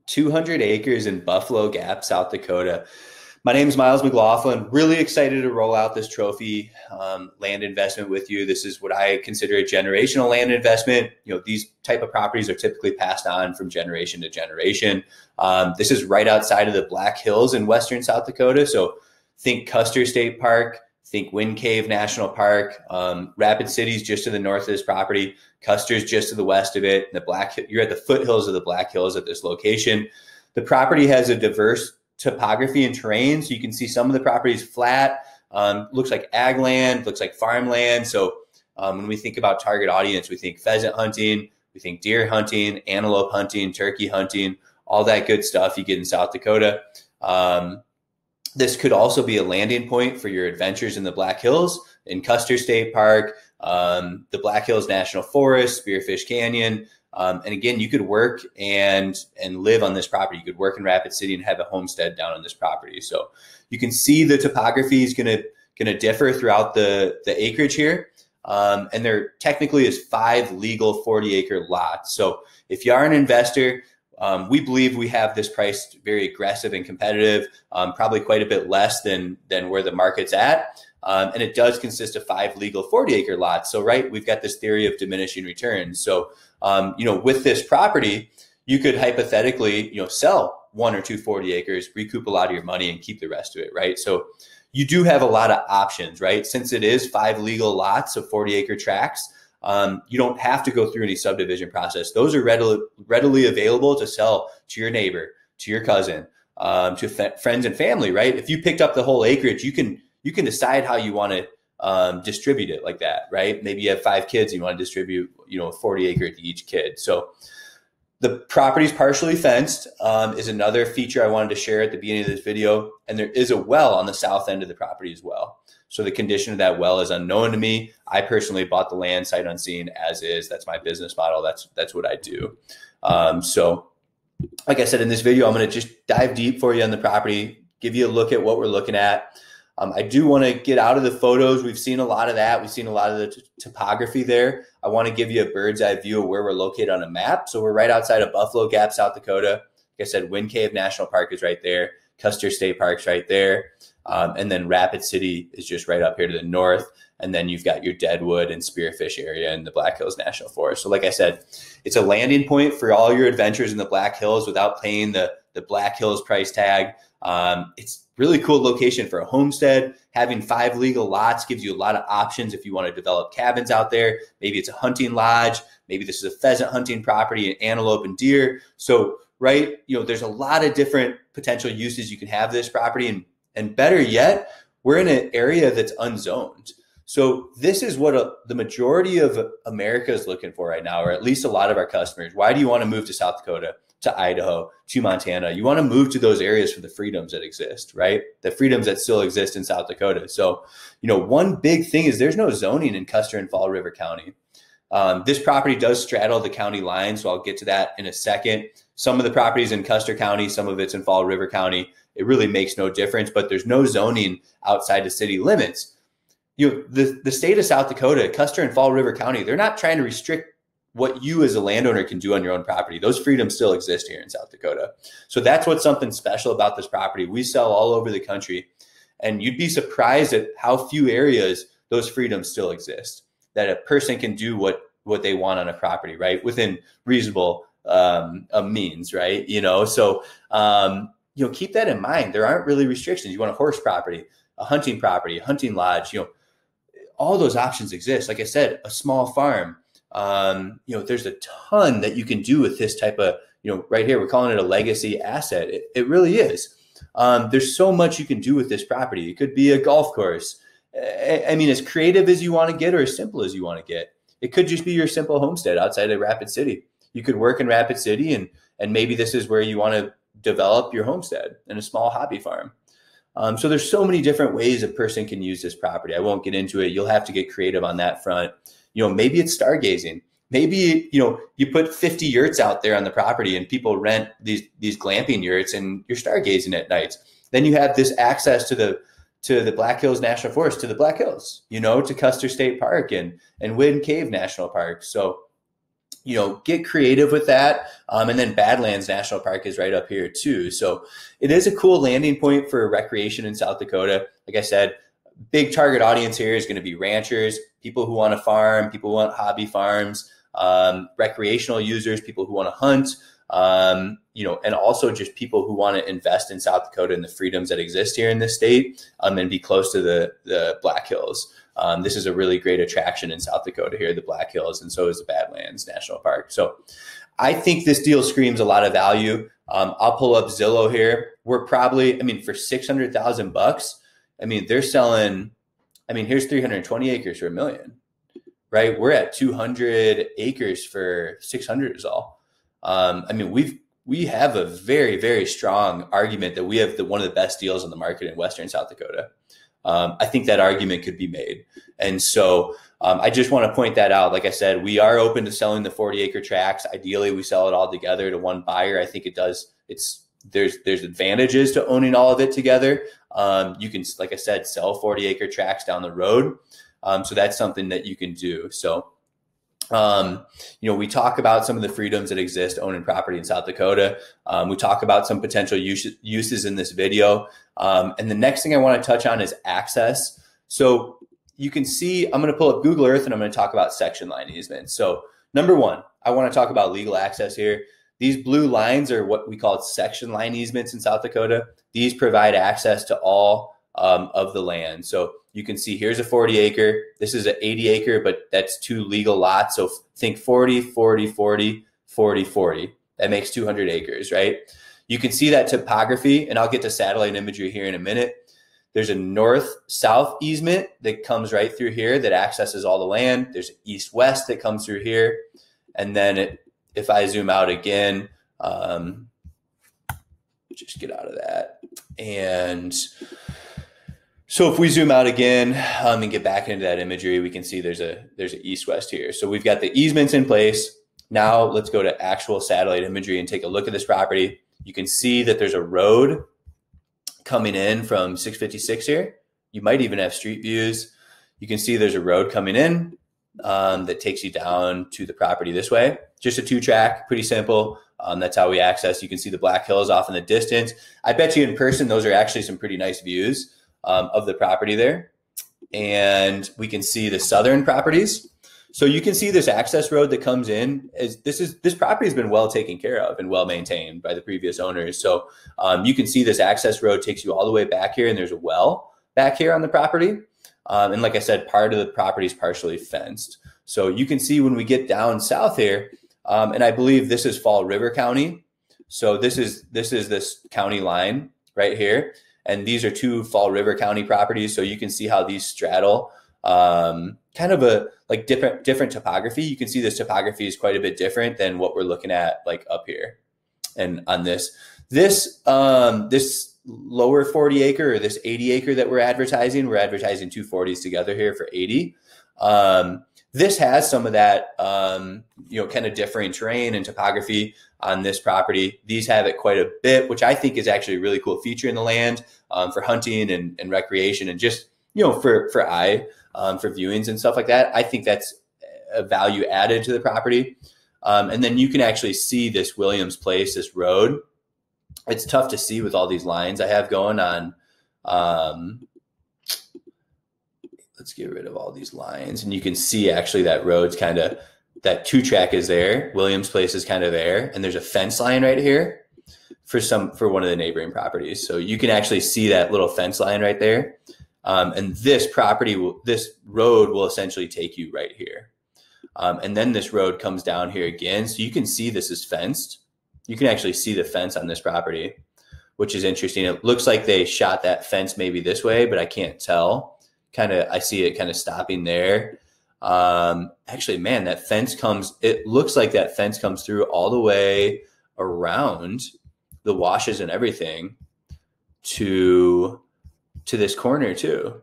200 acres in Buffalo Gap, South Dakota. My name is Miles McLaughlin. Really excited to roll out this trophy land investment with you. This is what I consider a generational land investment. These type of properties are typically passed on from generation to generation. This is right outside of the Black Hills in western South Dakota. So think Custer State Park, think Wind Cave National Park. Rapid City's just to the north of this property. Custer's just to the west of it. You're at the foothills of the Black Hills at this location. The property has a diverse topography and terrain. So you can see some of the property is flat, looks like ag land, looks like farmland. So when we think about target audience, we think pheasant hunting, we think deer hunting, antelope hunting, turkey hunting, all that good stuff you get in South Dakota. This could also be a landing point for your adventures in the Black Hills, in Custer State Park, the Black Hills National Forest, Spearfish Canyon. And again, you could work and live on this property. You could work in Rapid City and have a homestead down on this property. So you can see the topography is going to differ throughout the acreage here. And there technically is 5 legal 40-acre lots. So if you are an investor, we believe we have this priced very aggressive and competitive, probably quite a bit less than where the market's at. And it does consist of 5 legal 40-acre lots. So, right, we've got this theory of diminishing returns. So, with this property, you could hypothetically, sell 1 or 2 40 acres, recoup a lot of your money and keep the rest of it, right? So you do have a lot of options, right? Since it is 5 legal lots of 40-acre tracts, you don't have to go through any subdivision process. Those are readily available to sell to your neighbor, to your cousin, to friends and family, right? If you picked up the whole acreage, you can decide how you want to distribute it like that, right? Maybe you have 5 kids, you want to distribute, 40 acre to each kid. So the property is partially fenced, is another feature I wanted to share at the beginning of this video. And there is a well on the south end of the property as well. So the condition of that well is unknown to me. I personally bought the land sight unseen as is. That's my business model. That's what I do. So like I said, in this video, I'm going to just dive deep for you on the property, give you a look at what we're looking at. I do want to get out of the photos. We've seen a lot of that. We've seen a lot of the topography there. I want to give you a bird's eye view of where we're located on a map. So we're right outside of Buffalo Gap, South Dakota. Like I said, Wind Cave National Park is right there. Custer State Park's right there. And then Rapid City is just right up here to the north. And then you've got your Deadwood and Spearfish area in the Black Hills National Forest. So like I said, it's a landing point for all your adventures in the Black Hills without paying the Black Hills price tag. It's really cool location for a homestead. Having 5 legal lots gives you a lot of options if you want to develop cabins out there. Maybe it's a hunting lodge. Maybe this is a pheasant hunting property, and antelope and deer. So, right, there's a lot of different potential uses you can have this property. And better yet, we're in an area that's unzoned. So this is what the majority of America is looking for right now, or at least a lot of our customers. Why do you want to move to South Dakota, to Idaho, to Montana? You want to move to those areas for the freedoms that exist, right? The freedoms that still exist in South Dakota. So, one big thing is there's no zoning in Custer and Fall River County. This property does straddle the county line, so I'll get to that in a second. Some of the properties in Custer County, some of it's in Fall River County. It really makes no difference, but there's no zoning outside the city limits. The state of South Dakota, Custer and Fall River County, they're not trying to restrict what you as a landowner can do on your own property. Those freedoms still exist here in South Dakota. So that's what's something special about this property. We sell all over the country, and you'd be surprised at how few areas those freedoms still exist, that a person can do what they want on a property, right? Within reasonable means, right? So keep that in mind. There aren't really restrictions. You want a horse property, a hunting lodge, all those options exist. Like I said, a small farm, there's a ton that you can do with this type of, right here, we're calling it a legacy asset. It really is. There's so much you can do with this property. It could be a golf course. I mean, as creative as you want to get or as simple as you want to get. It could just be your simple homestead outside of Rapid City. You could work in Rapid City and maybe this is where you want to develop your homestead in a small hobby farm. So there's so many different ways a person can use this property. I won't get into it. You'll have to get creative on that front. Maybe it's stargazing. Maybe, you put 50 yurts out there on the property and people rent these glamping yurts and you're stargazing at nights. Then you have this access to the Black Hills National Forest, to the Black Hills, to Custer State Park and Wind Cave National Park. So get creative with that. And then Badlands National Park is right up here too. So it is a cool landing point for recreation in South Dakota. Like I said, big target audience here is going to be ranchers, people who want to farm, people who want hobby farms, recreational users, people who want to hunt, and also just people who want to invest in South Dakota and the freedoms that exist here in this state, and be close to the Black Hills. This is a really great attraction in South Dakota here, the Black Hills, and so is the Badlands National Park. So I think this deal screams a lot of value. I'll pull up Zillow here. We're probably, for $600,000, they're selling, here's 320 acres for $1 million, right? We're at 200 acres for 600 is all. We have a very, very strong argument that we have one of the best deals on the market in Western South Dakota. I think that argument could be made. And so I just want to point that out. Like I said, we are open to selling the 40-acre tracts. Ideally, we sell it all together to one buyer. I think there's advantages to owning all of it together. You can, like I said, sell 40-acre tracts down the road. So that's something that you can do. So, we talk about some of the freedoms that exist owning property in South Dakota. We talk about some potential uses in this video. And the next thing I want to touch on is access. So you can see, I'm going to pull up Google Earth and I'm going to talk about section line easements. So number one, I want to talk about legal access here. These blue lines are what we call section line easements in South Dakota. These provide access to all of the land. So you can see here's a 40-acre. This is an 80-acre, but that's two legal lots. So think 40, 40, 40, 40, 40. That makes 200 acres, right? You can see that topography, and I'll get to satellite imagery here in a minute. There's a north-south easement that comes right through here that accesses all the land. There's an east-west that comes through here. And then if I zoom out again, just get out of that. And so if we zoom out again and get back into that imagery, we can see there's an east-west here. So we've got the easements in place. Now let's go to actual satellite imagery and take a look at this property. You can see that there's a road coming in from 656 here. You might even have street views. You can see there's a road coming in that takes you down to the property this way. Just a 2-track, pretty simple. That's how we access. You can see the Black Hills off in the distance. I bet you in person, those are actually some pretty nice views of the property there. And we can see the southern properties. So you can see this access road that comes in. This property has been well taken care of and well maintained by the previous owners. So you can see this access road takes you all the way back here, and there's a well back here on the property. And like I said, part of the property is partially fenced. So you can see when we get down south here, and I believe this is Fall River County. So this is this county line right here. And these are two Fall River County properties. So you can see how these straddle kind of a like different topography. You can see this topography is quite a bit different than what we're looking at like up here. And on this lower 40-acre or this 80-acre that we're advertising 2 40s together here for 80. This has some of that, kind of differing terrain and topography on this property. These have it quite a bit, which I think is actually a really cool feature in the land for hunting and recreation and just, for viewings and stuff like that. I think that's a value added to the property. And then you can actually see this Williams Place, this road. It's tough to see with all these lines I have going on. Let's get rid of all these lines. And you can see actually that road's kind of, that 2-track is there. Williams Place is kind of there. And there's a fence line right here for one of the neighboring properties. So you can actually see that little fence line right there. And this road will essentially take you right here. And then this road comes down here again. So you can see this is fenced. You can actually see the fence on this property, which is interesting. It looks like they shot that fence maybe this way, but I can't tell. I see it kind of stopping there. Actually, man, it looks like that fence comes through all the way around the washes and everything to this corner too.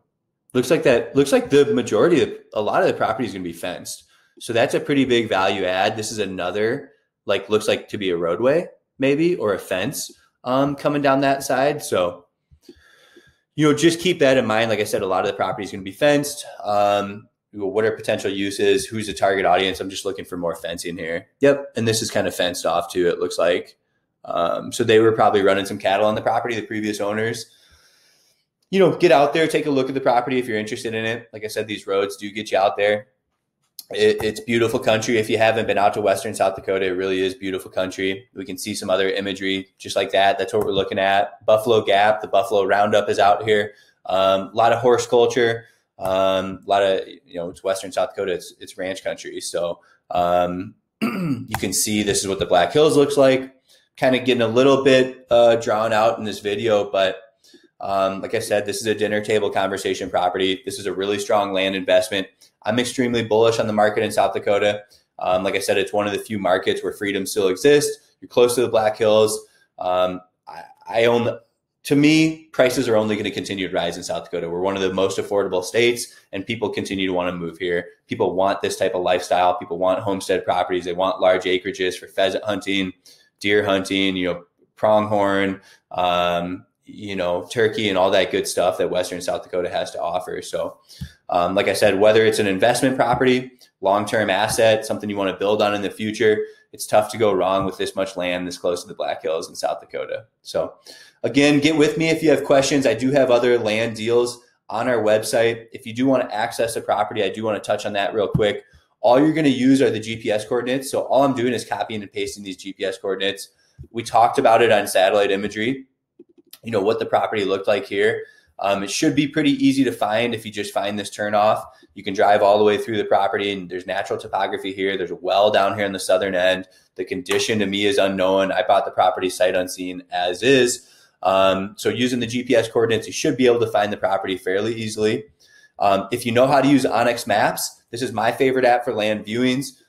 Looks like the majority of a lot of the property is going to be fenced. So that's a pretty big value add. This is another, looks like to be a roadway maybe, or a fence coming down that side. So, just keep that in mind. Like I said, a lot of the property is going to be fenced. what are potential uses? Who's the target audience? I'm just looking for more fencing here. Yep. And this is kind of fenced off too, it looks like. So they were probably running some cattle on the property, the previous owners. Get out there, take a look at the property if you're interested in it. Like I said, these roads do get you out there. It's beautiful country. If you haven't been out to Western South Dakota, it really is beautiful country. We can see some other imagery just like that. That's what we're looking at. Buffalo Gap, the Buffalo Roundup is out here. A lot of horse culture. A lot of, it's Western South Dakota. It's ranch country. So you can see this is what the Black Hills looks like. Kind of getting a little bit drawn out in this video, but like I said, this is a dinner table conversation property. This is a really strong land investment. I'm extremely bullish on the market in South Dakota. Like I said, it's one of the few markets where freedom still exists. You're close to the Black Hills. To me, prices are only going to continue to rise in South Dakota. We're one of the most affordable states, and people continue to want to move here. People want this type of lifestyle. People want homestead properties. They want large acreages for pheasant hunting, deer hunting, pronghorn, turkey and all that good stuff that Western South Dakota has to offer. So, like I said, whether it's an investment property, long-term asset, something you want to build on in the future, it's tough to go wrong with this much land this close to the Black Hills in South Dakota. So again, get with me if you have questions. I do have other land deals on our website. If you do want to access a property, I do want to touch on that real quick. All you're going to use are the GPS coordinates. So all I'm doing is copying and pasting these GPS coordinates. We talked about it on satellite imagery, what the property looked like here. It should be pretty easy to find if you just find this turnoff. You can drive all the way through the property, and there's natural topography here. There's a well down here on the southern end. The condition to me is unknown. I bought the property sight unseen as is. So using the GPS coordinates, you should be able to find the property fairly easily. If you know how to use Onyx Maps, this is my favorite app for land viewings.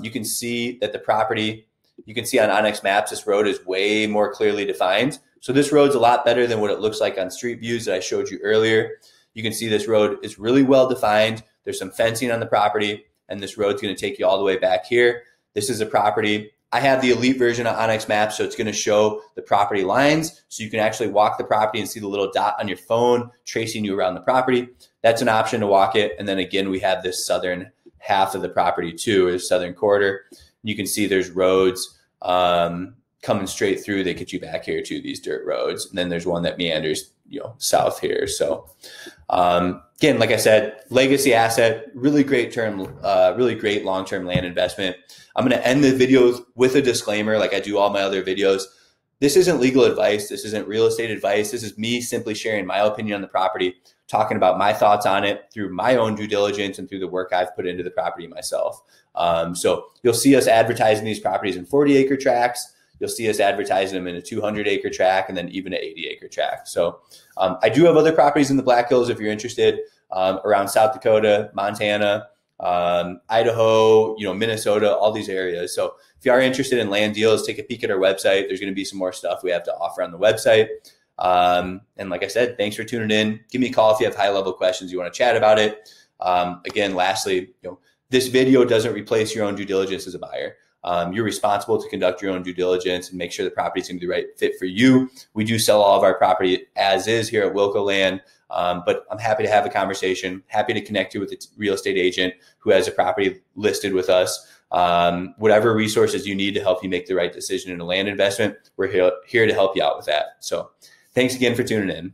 You can see that the property, you can see on Onyx Maps, this road is way more clearly defined. So this road's a lot better than what it looks like on street views that I showed you earlier. You can see this road is really well defined. There's some fencing on the property, and this road's going to take you all the way back here. This is a property. I have the elite version of Onyx Maps, so it's going to show the property lines. So you can actually walk the property and see the little dot on your phone tracing you around the property. That's an option to walk it. And then again, we have this southern half of the property too, or the southern quarter. You can see there's roads coming straight through. They get you back here to these dirt roads. And then there's one that meanders, south here. So again, like I said, legacy asset, really great long-term land investment. I'm going to end the video with a disclaimer like I do all my other videos. This isn't legal advice. This isn't real estate advice. This is me simply sharing my opinion on the property, talking about my thoughts on it through my own due diligence and through the work I've put into the property myself. So you'll see us advertising these properties in 40-acre tracts. You'll see us advertising them in a 200-acre tract and then even an 80-acre tract. So I do have other properties in the Black Hills if you're interested, around South Dakota, Montana, Idaho, Minnesota, all these areas. So if you are interested in land deals, take a peek at our website. There's going to be some more stuff we have to offer on the website. And like I said, thanks for tuning in. Give me a call if you have high-level questions you want to chat about it. Again, lastly, this video doesn't replace your own due diligence as a buyer. You're responsible to conduct your own due diligence and make sure the property is going to be the right fit for you. We do sell all of our property as is here at Wilco Land, but I'm happy to have a conversation, happy to connect you with a real estate agent who has a property listed with us. Whatever resources you need to help you make the right decision in a land investment, we're here to help you out with that. So thanks again for tuning in.